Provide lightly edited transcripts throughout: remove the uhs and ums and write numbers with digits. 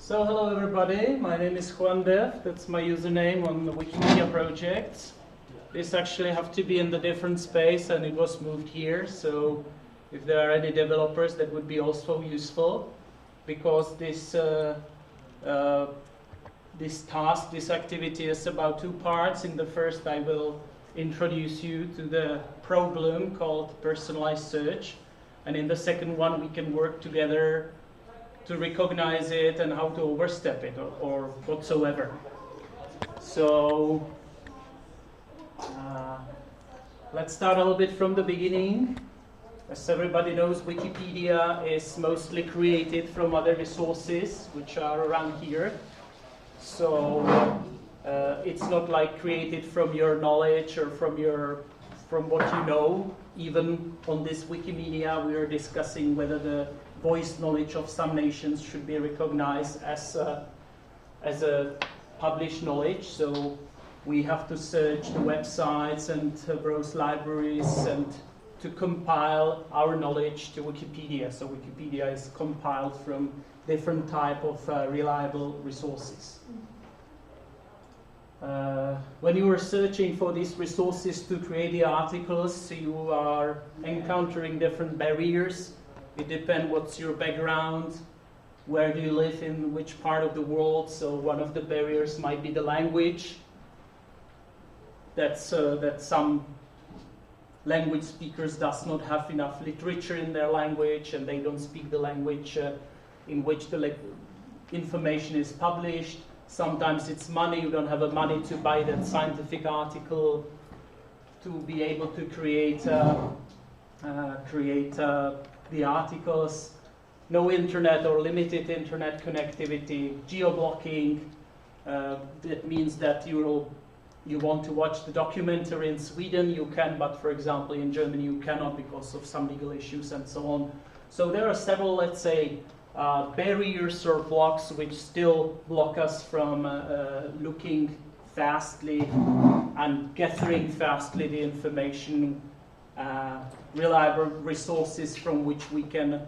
So hello everybody, my name is Juan Dev, that's my username on the Wikimedia project. This actually have to be in the different space and it was moved here, so if there are any developers that would be also useful, because this this activity is about two parts. In the first I will introduce you to the problem called personalized search, and in the second one we can work together to recognize it and how to overstep it or whatsoever. So let's start a little bit from the beginning. As everybody knows, Wikipedia is mostly created from other resources which are around here. So it's not like created from your knowledge or from what you know. Even on this Wikimedia we are discussing whether the voice knowledge of some nations should be recognized as a published knowledge. So we have to search the websites and browse libraries and to compile our knowledge to Wikipedia. So Wikipedia is compiled from different type of reliable resources. When you are searching for these resources to create the articles, you are encountering different barriers. It depends what's your background, where do you live, in which part of the world. So one of the barriers might be the language. That some language speakers does not have enough literature in their language and they don't speak the language in which the information is published. Sometimes it's money, you don't have the money to buy that scientific article to be able to create the articles. No internet or limited internet connectivity, geo-blocking. That means that you want to watch the documentary in Sweden, you can, but for example in Germany you cannot because of some legal issues and so on. So there are several, let's say, barriers or blocks which still block us from looking fastly and gathering fastly the information, reliable resources from which we can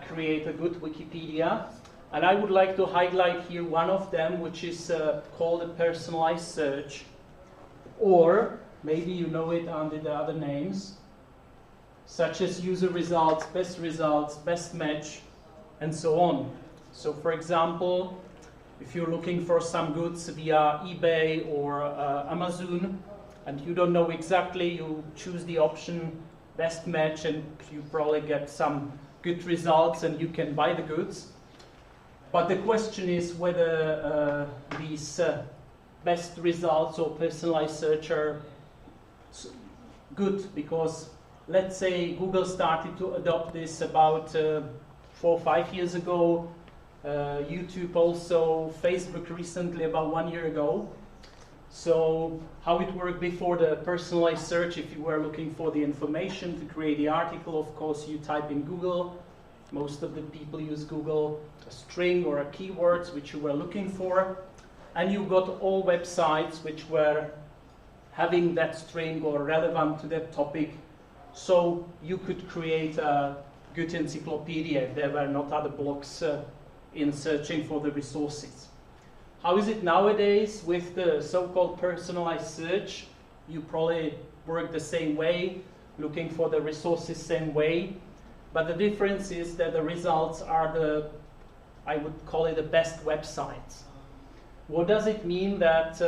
create a good Wikipedia. And I would like to highlight here one of them, which is called a personalized search, or maybe you know it under the other names, such as user results, best match, and so on. So for example, if you're looking for some goods via eBay or Amazon, and you don't know exactly, you choose the option best match and you probably get some good results and you can buy the goods. But the question is whether these best results or personalized search are good, because let's say Google started to adopt this about 4 or 5 years ago, YouTube also, Facebook recently about 1 year ago. So how it worked before the personalized search, if you were looking for the information to create the article, of course you type in Google. Most of the people use Google, a string or a keywords which you were looking for, and you got all websites which were having that string or relevant to that topic. So you could create a good encyclopedia if there were not other blocks in searching for the resources. How is it nowadays with the so-called personalized search? You probably work the same way, looking for the resources same way, but the difference is that the results are the, I would call it, the best websites. What does it mean that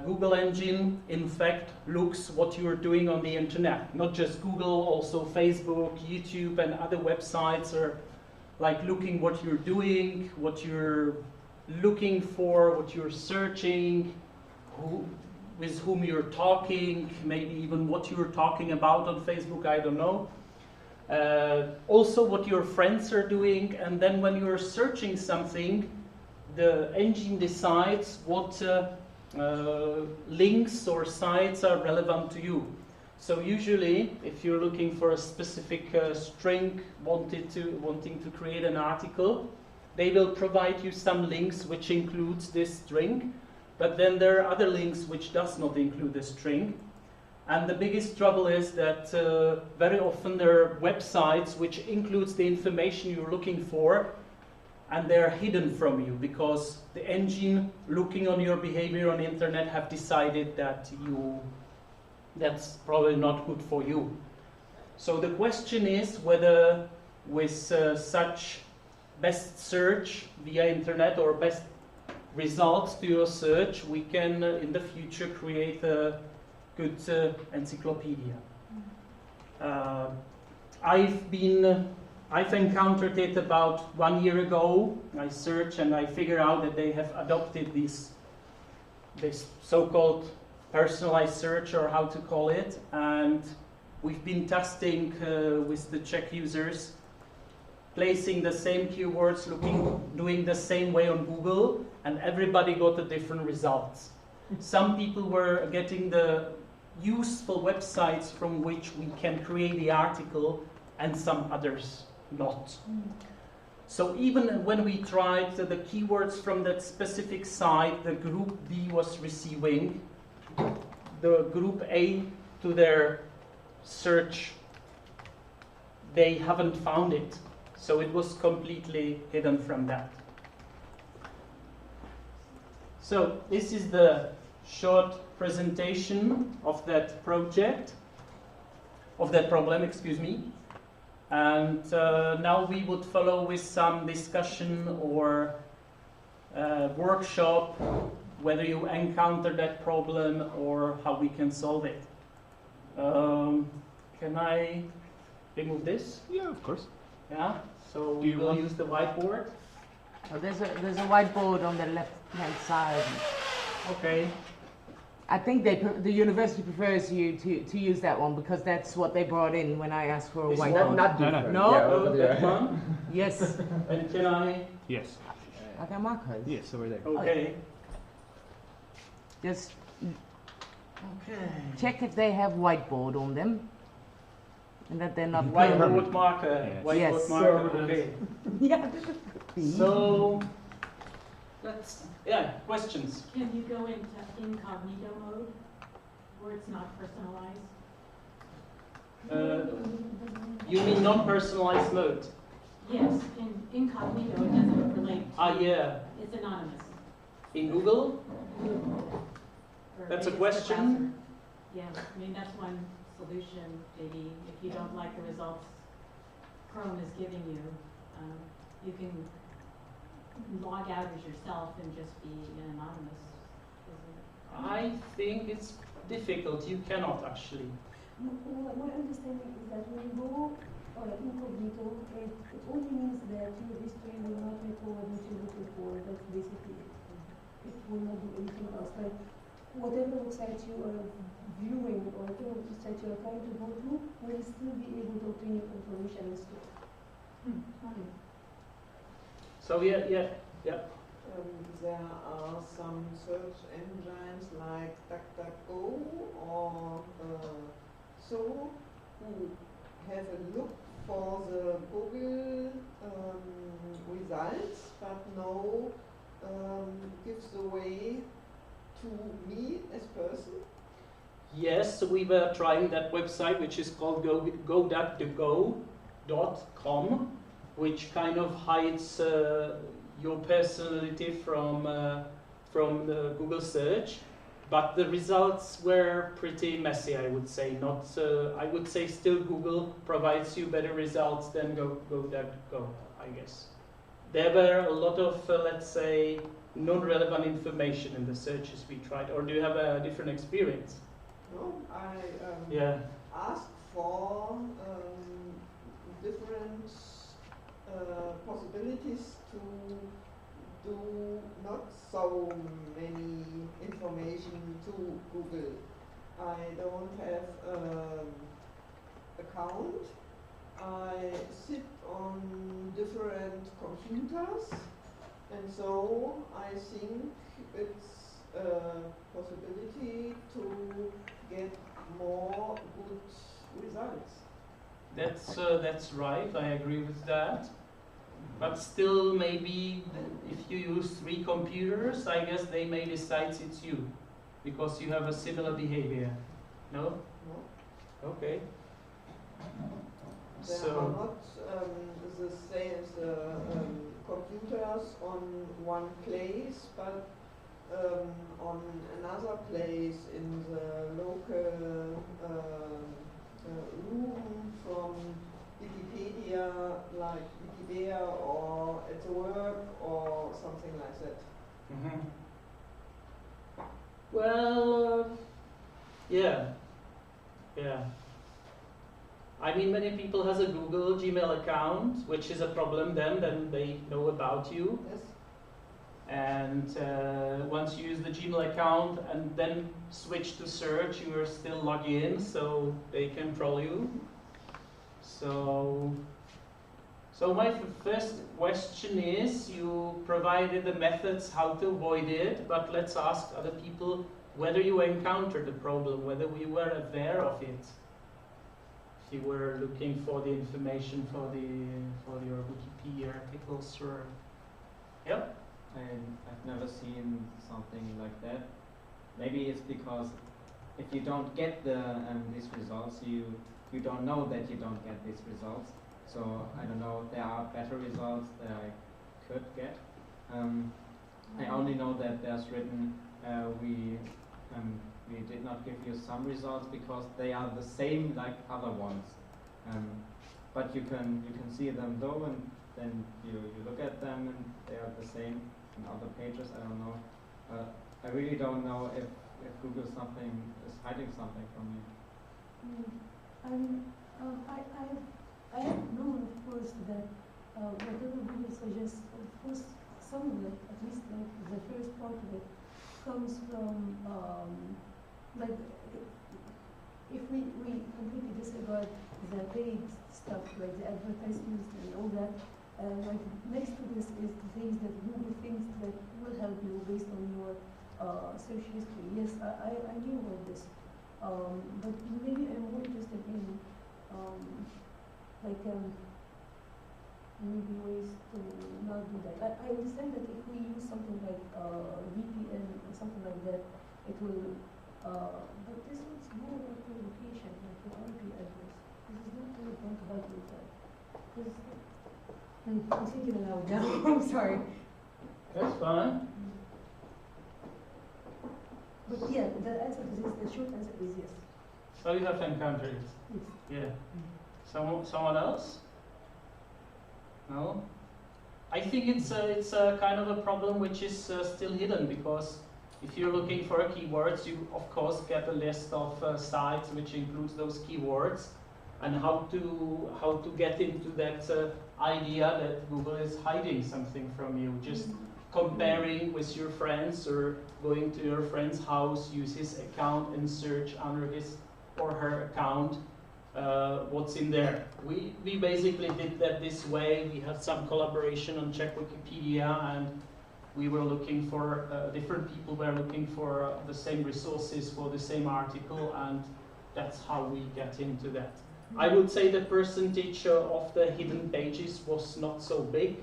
Google engine in fact looks what you're doing on the internet? Not just Google, also Facebook, YouTube and other websites are like looking what you're doing, what you're looking for, what you're searching, with whom you're talking, maybe even what you're talking about on Facebook, I don't know. Also what your friends are doing, and then when you're searching something, the engine decides what links or sites are relevant to you. So usually, if you're looking for a specific string, wanting to create an article, they will provide you some links which includes this string, but then there are other links which does not include the string. And the biggest trouble is that very often there are websites which includes the information you're looking for, and they're hidden from you because the engine looking on your behavior on the internet have decided that that's probably not good for you. So the question is whether with such best search via internet or best results to your search, we can in the future create a good encyclopedia. I've encountered it about 1 year ago. I searched and I figured out that they have adopted this so-called personalized search, or how to call it, and we've been testing with the Czech users, placing the same keywords, doing the same way on Google, and everybody got a different results. Some people were getting the useful websites from which we can create the article, and some others not. So even when we tried the keywords from that specific site, the group B was receiving, the group A to their search, they haven't found it. So it was completely hidden from that. So this is the short presentation of that project, of that problem, excuse me. And now we would follow with some discussion or workshop, whether you encounter that problem or how we can solve it. Can I remove this? Yeah, of course. Yeah, so we will use the whiteboard. Oh, there's a whiteboard on the left-hand side. Okay. I think the university prefers you to use that one because that's what they brought in when I asked for a whiteboard. not different. No? Yeah, over there. That one? Yes. And can I? Yes. I got markers. Yes, over there. Okay. Just Okay. check if they have whiteboard on them. And that they're not Whiteboard marker. Yes. Whiteboard Yes. marker. Okay. Yeah. So questions. Can you go into incognito mode where it's not personalized? You mean non-personalized mode? Yes, in incognito it doesn't relate to, Yeah. it's anonymous. In Google? Or That's a maybe it's the question? browser. Yeah, I mean, that's one solution, maybe, if you don't like the results Chrome is giving you, you can log out as yourself and just be an anonymous. I think it's difficult. You cannot actually. My understanding is that when you go incognito, it only means that your history will not record what you're looking for. That's basically it. It will not do anything else. Like whatever website you are viewing or whatever website you are trying to go to will still be able to obtain your information and stuff. Okay. So yeah. There are some search engines like DuckDuckGo or so who have a look for the Google results, but no gives the way to me as person. Yes, we were trying that website, which is called go.go.com, which kind of hides your personality from the Google search, but the results were pretty messy. I would say not. I would say still Google provides you better results than go.go. I guess there were a lot of let's say non-relevant information in the searches we tried. Or do you have a different experience? No, I asked for different possibilities to do not so many information to Google. I don't have account. I sit on different computers, and so I think it's a possibility to get more good results. That's right. I agree with that. But still, maybe if you use 3 computers, I guess they may decide it's you, because you have a similar behavior. No? No. Okay. They are not the same computers on one place, but on another place in the local room from Wikipedia, like Wikipedia, or at the work, or something like that. Mm-hmm. Well, yeah. I mean, many people has a Google Gmail account, which is a problem then they know about you. Yes. And once you use the Gmail account and then switch to search, you are still logged in, so they control you. So my first question is, you provided the methods how to avoid it, but let's ask other people whether you encountered the problem, whether you were aware of it. If you were looking for the information for your Wikipedia articles, or yep. I've never seen something like that. Maybe it's because if you don't get these results, you don't know that you don't get these results. So I don't know, there are better results that I could get. I only know that there's written we did not give you some results because they are the same like other ones. But you can see them though, and then you look at them and they are the same in other pages. I don't know. I really don't know if Google is hiding something from me. I have known, of course, that whatever Google suggests, of course, some of it, at least like the first part of it, comes from like if we completely disregard the paid stuff, like the advertisements and all that, like next to this is the things that Google thinks that will help you based on your search history. Yes, I knew about this, but maybe I'm more interested in maybe ways to not do that. I understand that if we use something like VPN or something like that, it will. But this is more about your location, like your IP address. This is not really going to help with that. I'm thinking aloud now. I'm sorry. That's fine. But yeah, the answer to this, the short answer is yes. So you have encountered it. Yes. Yeah. Someone else? No? I think it's a kind of a problem which is still hidden, because if you're looking for keywords, you of course get a list of sites which includes those keywords, and how to get into that idea that Google is hiding something from you. Just comparing with your friends, or going to your friend's house, use his account and search under his or her account what's in there. We basically did that this way. We had some collaboration on Czech Wikipedia, and we were looking for, different people were looking for the same resources for the same article, and that's how we get into that. I would say the percentage of the hidden pages was not so big,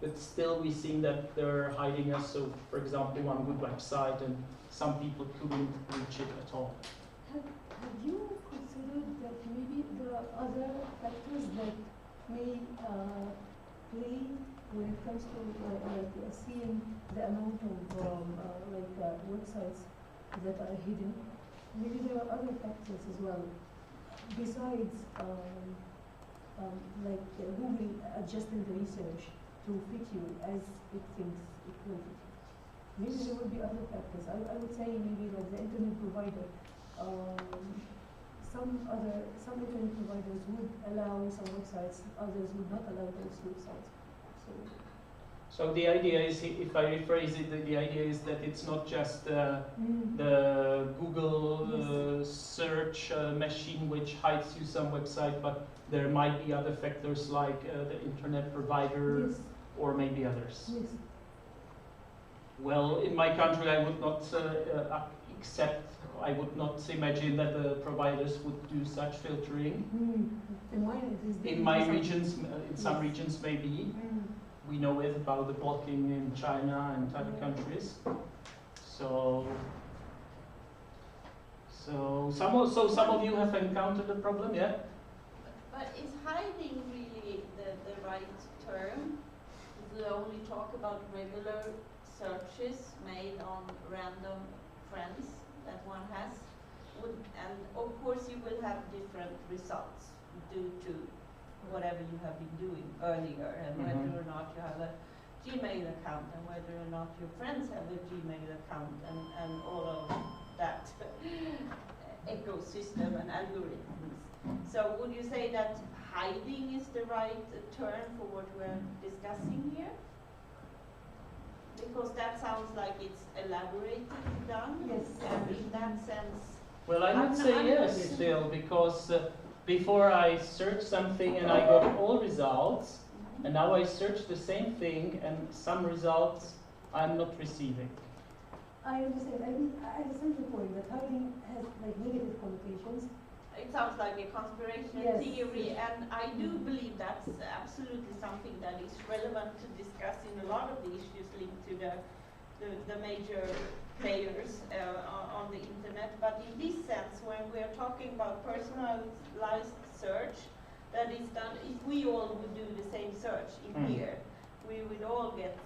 but still we see that they're hiding us. So, for example, one good website, and some people couldn't reach it at all. Have you considered that maybe there are other factors that may play when it comes to seeing the amount of websites that are hidden? Maybe there are other factors as well, besides Google adjusting the research to fit you as it thinks it will fit you. Maybe there will be other factors. I would say maybe like the internet provider. Some internet providers would allow some websites, others would not allow those websites. So the idea is, if I rephrase it, the idea is that it's not just the Google search machine which hides you some website, but there might be other factors like the internet provider, Yes. or maybe others. Yes. Well, in my country, I would not I would not imagine that the providers would do such filtering. And why it is In my regions, in some regions maybe. We know it about the blocking in China and other countries. So some of you have encountered the problem, yeah? But is hiding really the right term? It's would only talk about regular searches made on random friends that one has. And of course you will have different results due to whatever you have been doing earlier, and whether or not you have a Gmail account, and whether or not your friends have a Gmail account, and all of that ecosystem and algorithms. So would you say that hiding is the right term for what we're discussing here? Because that sounds like it's elaborated done. Yes. And in that sense, Well, I would say yes still, because before I searched something and I got all results, and now I search the same thing and some results I'm not receiving. I understand. I understand your point that hiding has like negative connotations. it sounds like a conspiracy Yes. theory, and I do believe that's absolutely something that is relevant to discuss in a lot of the issues linked to the major players on the internet. But in this sense, when we are talking about personalized search, that is done, if we all would do the same search in here, we would all get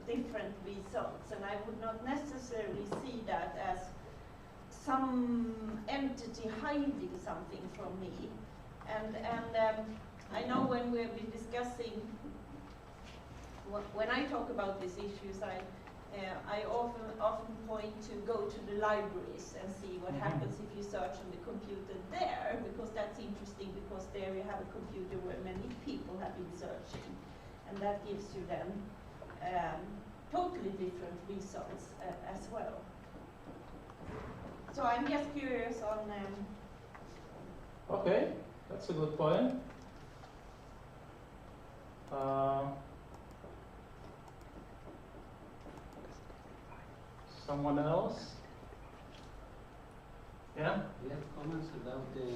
different results, and I would not necessarily see that as some entity hiding something from me. And I know when we've been discussing, when I talk about these issues, I often point to go to the libraries and see what happens if you search on the computer there, because that's interesting, because there you have a computer where many people have been searching, and that gives you then totally different results as well. So I'm just curious on. Okay, that's a good point. Someone else? Yeah? We have comments about the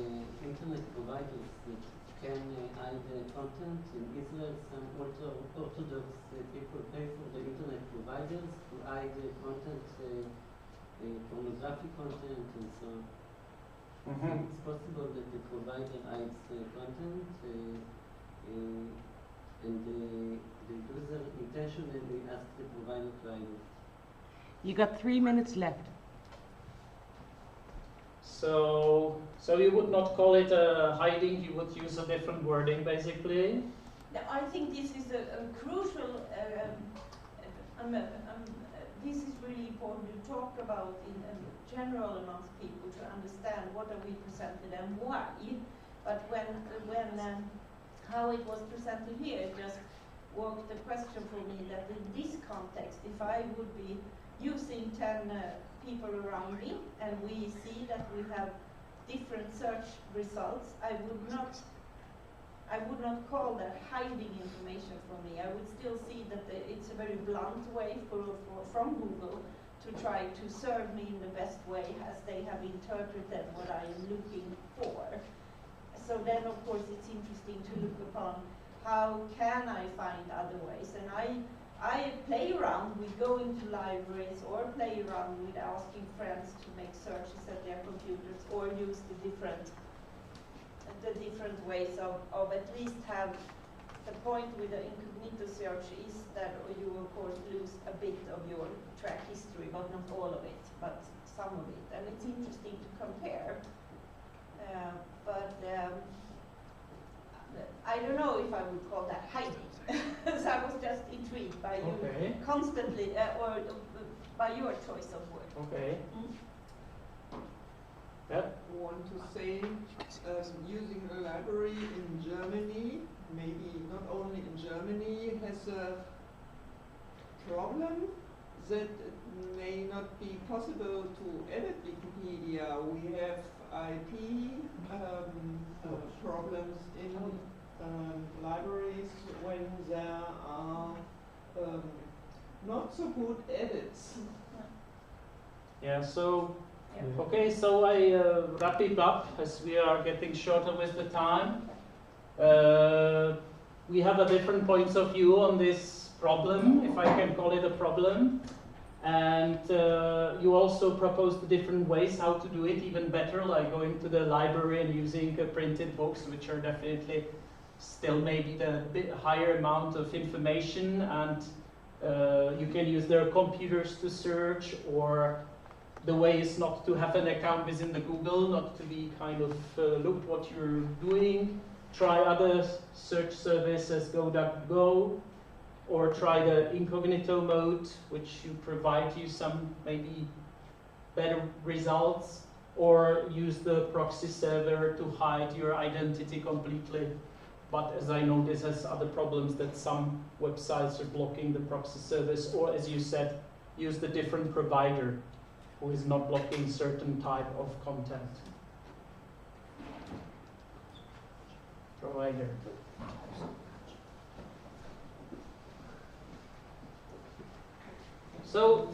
internet providers that can hide the content. In Israel, some Orthodox people pay for the internet providers to hide the content, pornographic content and so on. It's possible that the provider hides the content and the user intentionally asks the provider to hide it. You got 3 minutes left. So you would not call it hiding, you would use a different wording basically? I think this is a crucial. This is really important to talk about in general amongst people, to understand what are we presented and why. But when how it was presented here, it just woke the question for me that in this context, if I would be using 10 people around me and we see that we have different search results, I would not call that hiding information from me. I would still see that it's a very blunt way from Google to try to serve me in the best way as they have interpreted what I am looking for. So then, of course, it's interesting to look upon how can I find other ways. And I play around with going to libraries, or play around with asking friends to make searches at their computers, or use the different ways of at least have the point with the incognito search is that you of course lose a bit of your track history, but not all of it, but some of it. And it's interesting to compare. But I don't know if I would call that hiding. So I was just intrigued by you constantly, or by your choice of word. Okay. Yeah. I want to say, using a library in Germany, maybe not only in Germany, has a problem that it may not be possible to edit Wikipedia. We have IP problems in libraries when there are not so good edits. Yeah, so, okay, so I wrap it up as we are getting shorter with the time. We have a different points of view on this problem, if I can call it a problem. And you also proposed different ways how to do it even better, like going to the library and using printed books, which are definitely still maybe the bit higher amount of information, and you can use their computers to search, or the way is not to have an account within the Google, not to be kind of look what you're doing. Try other search services, go, or try the incognito mode, which you provide you some maybe better results, or use the proxy server to hide your identity completely. But as I know, this has other problems, that some websites are blocking the proxy service, or as you said, use the different provider who is not blocking certain type of content. Provider. So,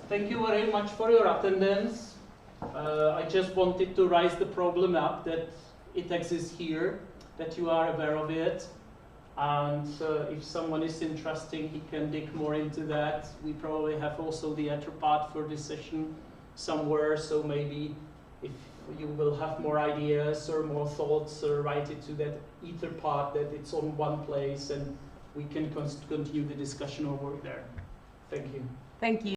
thank you very much for your attendance. I just wanted to raise the problem up that it exists here, that you are aware of it. And if someone is interested, he can dig more into that. We probably have also the other part for this session somewhere, so maybe if you will have more ideas or more thoughts, write it to that ether part, that it's on one place, and we can continue the discussion over there. Thank you. Thank you.